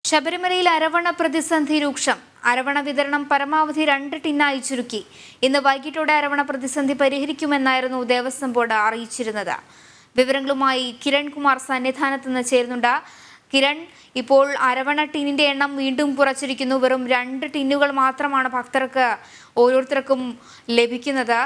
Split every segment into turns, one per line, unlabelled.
ശബരിമലയിൽ അരവണ പ്രതിസന്ധി രൂക്ഷം. അരവണ വിതരണം പരമാവധി 2 ടിന്നായി ചുരുക്കി. ഇന്ന് വൈകിട്ടോടെ അരവണ പ്രതിസന്ധി പരിഹരിക്കുമെന്നായിരുന്നു ദേവസ്വം ബോർഡ് അറിയിച്ചിരുന്നത്. വിവരങ്ങളുമായി കിരൺ കുമാർ സന്നിധാനത്ത് നിന്ന് ചേരുന്നുണ്ട്. കിരൺ, ഇപ്പോൾ അരവണ ടിന്നിന്റെ എണ്ണം വീണ്ടും കുറച്ചിരിക്കുന്നു. വെറും 2 ടിന്നുകൾ മാത്രമാണ് ഭക്തർക്ക് ഓരോരുത്തർക്കും ലഭിക്കുന്നത്.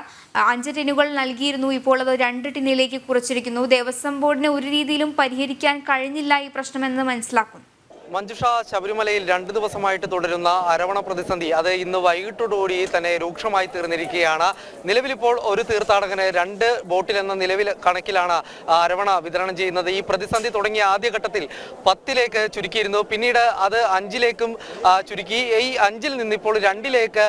5 ടിന്നുകൾ നൽകിയിരുന്നു, ഇപ്പോൾ അത് 2 ടിന്നിലേക്ക് കുറച്ചിരിക്കുന്നു. ദേവസ്വം ബോർഡിന് ഒരു രീതിയിലും പരിഹരിക്കാൻ കഴിഞ്ഞില്ല ഈ പ്രശ്നമെന്ന് മനസ്സിലാക്കുന്നു.
മഞ്ജുഷ, ശബരിമലയിൽ 2 ദിവസമായിട്ട് തുടരുന്ന അരവണ പ്രതിസന്ധി അത് ഇന്ന് വൈകിട്ടോടുകൂടി തന്നെ രൂക്ഷമായി തീർന്നിരിക്കുകയാണ്. നിലവിലിപ്പോൾ ഒരു തീർത്ഥാടകന് 2 ബോട്ടിൽ എന്ന നിലവിൽ കണക്കിലാണ് അരവണ വിതരണം ചെയ്യുന്നത്. ഈ പ്രതിസന്ധി തുടങ്ങിയ ആദ്യഘട്ടത്തിൽ 10ലേക്ക് ചുരുക്കിയിരുന്നു. പിന്നീട് അത് 5ലേക്കും ചുരുക്കി. ഈ 5ൽ നിന്ന് ഇപ്പോൾ 2ലേക്ക്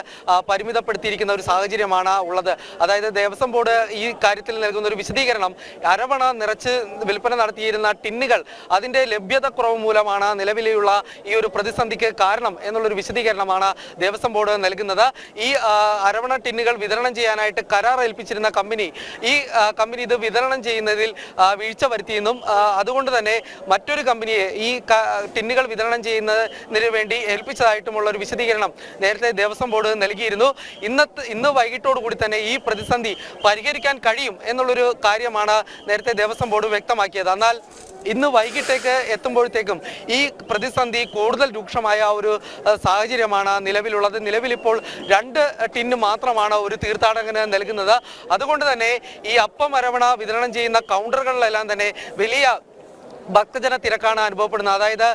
പരിമിതപ്പെടുത്തിയിരിക്കുന്ന ഒരു സാഹചര്യമാണ് ഉള്ളത്. അതായത് ദേവസ്വം ബോർഡ് ഈ കാര്യത്തിൽ നൽകുന്ന ഒരു വിശദീകരണം, അരവണ നിറച്ച് വിൽപ്പന നടത്തിയിരുന്ന ടിന്നുകൾ അതിന്റെ ലഭ്യതക്കുറവ് മൂലമാണ് നിലവിൽ ഈ ഒരു പ്രതിസന്ധിക്ക് കാരണം എന്നുള്ളൊരു വിശദീകരണമാണ് ദേവസ്വം ബോർഡ് നൽകുന്നത്. ഈ അരവണ ടിന്നുകൾ വിതരണം ചെയ്യാനായിട്ട് കരാർ ഏൽപ്പിച്ചിരുന്ന കമ്പനി ഇത് വിതരണം ചെയ്യുന്നതിൽ വീഴ്ച വരുത്തിയെന്നും അതുകൊണ്ട് തന്നെ മറ്റൊരു കമ്പനിയെ ഈ ടിന്നുകൾ വിതരണം ചെയ്യുന്നതിന് വേണ്ടി ഏൽപ്പിച്ചതായിട്ടുമുള്ള ഒരു വിശദീകരണം നേരത്തെ ദേവസ്വം ബോർഡ് നൽകിയിരുന്നു. ഇന്ന് വൈകിട്ടോടു കൂടി തന്നെ ഈ പ്രതിസന്ധി പരിഹരിക്കാൻ കഴിയും എന്നുള്ളൊരു കാര്യമാണ് നേരത്തെ ദേവസ്വം ബോർഡ് വ്യക്തമാക്കിയത്. എന്നാൽ ഇന്ന് വൈകിട്ടേക്ക് എത്തുമ്പോഴത്തേക്കും ഈ പ്രതിസന്ധി കൂടുതൽ രൂക്ഷമായ ഒരു സാഹചര്യമാണ് നിലവിലുള്ളത്. നിലവിലിപ്പോൾ 2 ടിന്ന് മാത്രമാണ് ഒരു തീർത്ഥാടകന് നൽകുന്നത്. അതുകൊണ്ട് തന്നെ ഈ അപ്പം അരവണ വിതരണം ചെയ്യുന്ന കൗണ്ടറുകളിലെല്ലാം തന്നെ വലിയ ഭക്തജന തിരക്കാണ് അനുഭവപ്പെടുന്നത്. അതായത്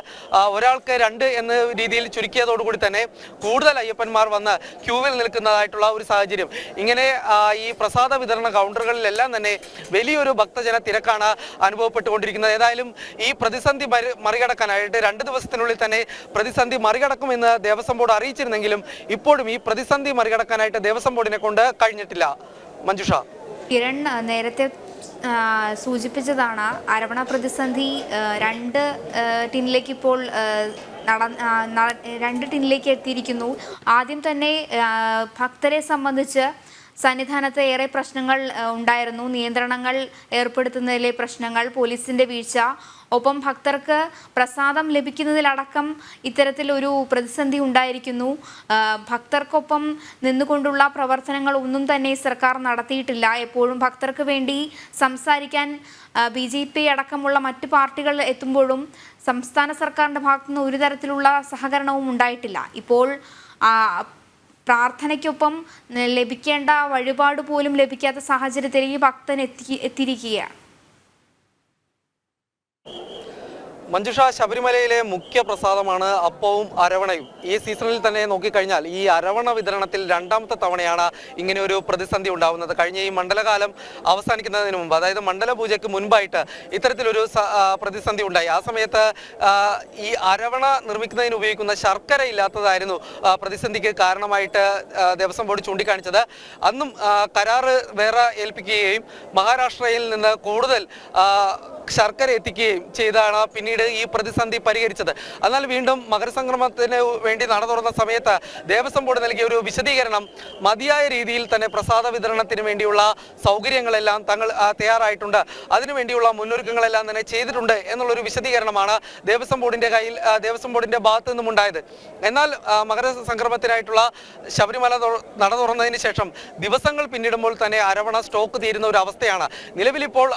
ഒരാൾക്ക് 2 എന്ന രീതിയിൽ ചുരുക്കിയതോടുകൂടി തന്നെ കൂടുതൽ അയ്യപ്പന്മാർ വന്ന് ക്യൂവിൽ നിൽക്കുന്നതായിട്ടുള്ള ഒരു സാഹചര്യം. ഇങ്ങനെ ഈ പ്രസാദ വിതരണ കൗണ്ടറുകളിലെല്ലാം തന്നെ വലിയൊരു ഭക്തജന തിരക്കാണ് അനുഭവപ്പെട്ടുകൊണ്ടിരിക്കുന്നത്. ഏതായാലും ഈ പ്രതിസന്ധി മറികടക്കാനായിട്ട് 2 ദിവസത്തിനുള്ളിൽ തന്നെ പ്രതിസന്ധി മറികടക്കുമെന്ന് ദേവസ്വം ബോർഡ് അറിയിച്ചിരുന്നെങ്കിലും ഇപ്പോഴും ഈ പ്രതിസന്ധി മറികടക്കാനായിട്ട് ദേവസ്വം ബോർഡിനെ കൊണ്ട് കഴിഞ്ഞിട്ടില്ല. മഞ്ജുഷ,
കിരൺ നേരത്തെ സൂചിപ്പിച്ചതാണ്, അരവണ പ്രതിസന്ധി 2 ടിന്നിലേക്ക് ഇപ്പോൾ 2 ടിന്നിലേക്ക് എത്തിയിരിക്കുന്നു. ആദ്യം തന്നെ ഭക്തരെ സംബന്ധിച്ച് സന്നിധാനത്ത് ഏറെ പ്രശ്നങ്ങൾ ഉണ്ടായിരുന്നു. നിയന്ത്രണങ്ങൾ ഏർപ്പെടുത്തുന്നതിലെ പ്രശ്നങ്ങൾ, പോലീസിന്റെ വീഴ്ച, ഒപ്പം ഭക്തർക്ക് പ്രസാദം ലഭിക്കുന്നതിലടക്കം ഇത്തരത്തിലൊരു പ്രതിസന്ധി ഉണ്ടായിരിക്കുന്നു. ഭക്തർക്കൊപ്പം നിന്നുകൊണ്ടുള്ള പ്രവർത്തനങ്ങൾ ഒന്നും തന്നെ സർക്കാർ നടത്തിയിട്ടില്ല. എപ്പോഴും ഭക്തർക്ക് വേണ്ടി സംസാരിക്കാൻ BJP അടക്കമുള്ള മറ്റ് പാർട്ടികൾ എത്തുമ്പോഴും സംസ്ഥാന സർക്കാരിൻ്റെ ഭാഗത്തുനിന്ന് ഒരു തരത്തിലുള്ള സഹകരണവും ഉണ്ടായിട്ടില്ല. ഇപ്പോൾ പ്രാർത്ഥനയ്ക്കൊപ്പം ലഭിക്കേണ്ട വഴിപാട് പോലും ലഭിക്കാത്ത സാഹചര്യത്തിൽ ഈ ഭക്തൻ എത്തിയിരിക്കുകയാണ്.
മഞ്ജുഷ, ശബരിമലയിലെ മുഖ്യ പ്രസാദമാണ് അപ്പവും അരവണയും. ഈ സീസണിൽ തന്നെ നോക്കിക്കഴിഞ്ഞാൽ ഈ അരവണ വിതരണത്തിൽ 2ാമത്തെ തവണയാണ് ഇങ്ങനെ ഒരു പ്രതിസന്ധി ഉണ്ടാകുന്നത്. കഴിഞ്ഞ ഈ മണ്ഡലകാലം അവസാനിക്കുന്നതിന് മുമ്പ്, അതായത് മണ്ഡലപൂജയ്ക്ക് മുൻപായിട്ട് ഇത്തരത്തിലൊരു പ്രതിസന്ധി ഉണ്ടായി. ആ സമയത്ത് ഈ അരവണ നിർമ്മിക്കുന്നതിന് ഉപയോഗിക്കുന്ന ശർക്കര ഇല്ലാത്തതായിരുന്നു പ്രതിസന്ധിക്ക് കാരണമായിട്ട് ദേവസ്വം ബോർഡ് ചൂണ്ടിക്കാണിച്ചത്. അന്നും കരാറ് വേറെ ഏൽപ്പിക്കുകയും മഹാരാഷ്ട്രയിൽ നിന്ന് കൂടുതൽ ശർക്കര എത്തിക്കുകയും ചെയ്താണ് പിന്നീട് ഈ പ്രതിസന്ധി പരിഹരിച്ചത്. എന്നാൽ വീണ്ടും മകരസംക്രമണത്തിന് വേണ്ടി നട തുറന്ന സമയത്ത് ദേവസ്വം ബോർഡ് നൽകിയ ഒരു വിശദീകരണം, മതിയായ രീതിയിൽ തന്നെ പ്രസാദ വിതരണത്തിന് വേണ്ടിയുള്ള സൗകര്യങ്ങളെല്ലാം തങ്ങൾ തയ്യാറായിട്ടുണ്ട്, അതിനുവേണ്ടിയുള്ള മുന്നൊരുക്കങ്ങളെല്ലാം തന്നെ ചെയ്തിട്ടുണ്ട് എന്നുള്ളൊരു വിശദീകരണമാണ് ദേവസ്വം ബോർഡിന്റെ ഭാഗത്തു നിന്നും ഉണ്ടായത്. എന്നാൽ മകരസംക്രമത്തിനായിട്ടുള്ള ശബരിമല നട തുറന്നതിന് ശേഷം ദിവസങ്ങൾ പിന്നിടുമ്പോൾ തന്നെ അരവണ സ്റ്റോക്ക് തീരുന്ന ഒരു അവസ്ഥയാണ്. നിലവിലിപ്പോൾ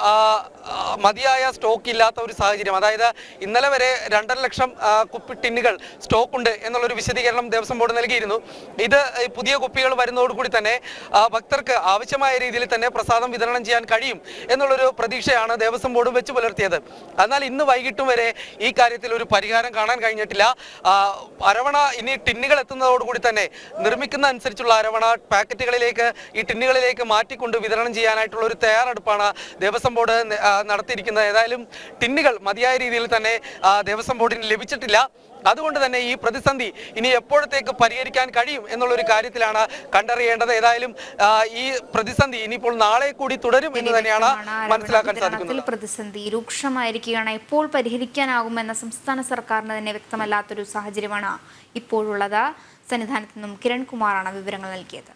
മതിയായ സ്റ്റോക്ക് ഇല്ലാത്ത ഒരു സാഹചര്യം. അതായത് ഇന്നലെ വരെ 2.5 ലക്ഷം കുപ്പി ടിന്നുകൾ സ്റ്റോക്ക് ഉണ്ട് എന്നുള്ളൊരു വിശദീകരണം ദേവസ്വം ബോർഡ് നൽകിയിരുന്നു. ഇത് പുതിയ കുപ്പികൾ വരുന്നതോടുകൂടി തന്നെ ഭക്തർക്ക് ആവശ്യമായ രീതിയിൽ തന്നെ പ്രസാദം വിതരണം ചെയ്യാൻ കഴിയും എന്നുള്ളൊരു പ്രതീക്ഷയാണ് ദേവസ്വം ബോർഡ് വെച്ച് പുലർത്തിയത്. എന്നാൽ ഇന്ന് വൈകിട്ടും വരെ ഈ കാര്യത്തിൽ ഒരു പരിഹാരം കാണാൻ കഴിഞ്ഞിട്ടില്ല. അരവണ ഇനി ടിന്നുകൾ എത്തുന്നതോടുകൂടി തന്നെ നിർമ്മിക്കുന്ന അനുസരിച്ചുള്ള അരവണ പാക്കറ്റുകളിലേക്ക്, ഈ ടിന്നുകളിലേക്ക് മാറ്റിക്കൊണ്ട് വിതരണം ചെയ്യാനായിട്ടുള്ള ഒരു തയ്യാറെടുപ്പാണ് ദേവസ്വം ബോർഡ് നടത്തിയിരിക്കുന്നത്. ഏതായാലും ടിന്നുകൾ മതിയായ രീതിയിൽ തന്നെ ദേവസ്വം ബോർഡിന് ലഭിച്ചിട്ടില്ല. അതുകൊണ്ട് തന്നെ ഈ പ്രതിസന്ധി ഇനി എപ്പോഴത്തേക്ക് പരിഹരിക്കാൻ കഴിയും എന്നുള്ളൊരു കാര്യത്തിലാണ് കണ്ടറിയേണ്ടത്. ഏതായാലും ഈ പ്രതിസന്ധി ഇനിയിപ്പോൾ നാളെ കൂടി തുടരും എന്ന് തന്നെയാണ് മനസ്സിലാക്കാൻ സാധിക്കുന്നത്.
പ്രതിസന്ധി രൂക്ഷമായിരിക്കുകയാണ്. എപ്പോൾ പരിഹരിക്കാനാകുമെന്ന സംസ്ഥാന സർക്കാരിന് തന്നെ വ്യക്തമല്ലാത്തൊരു സാഹചര്യമാണ് ഇപ്പോഴുള്ളത്. സന്നിധാനത്ത് നിന്നും കിരൺ കുമാറാണ് വിവരങ്ങൾ നൽകിയത്.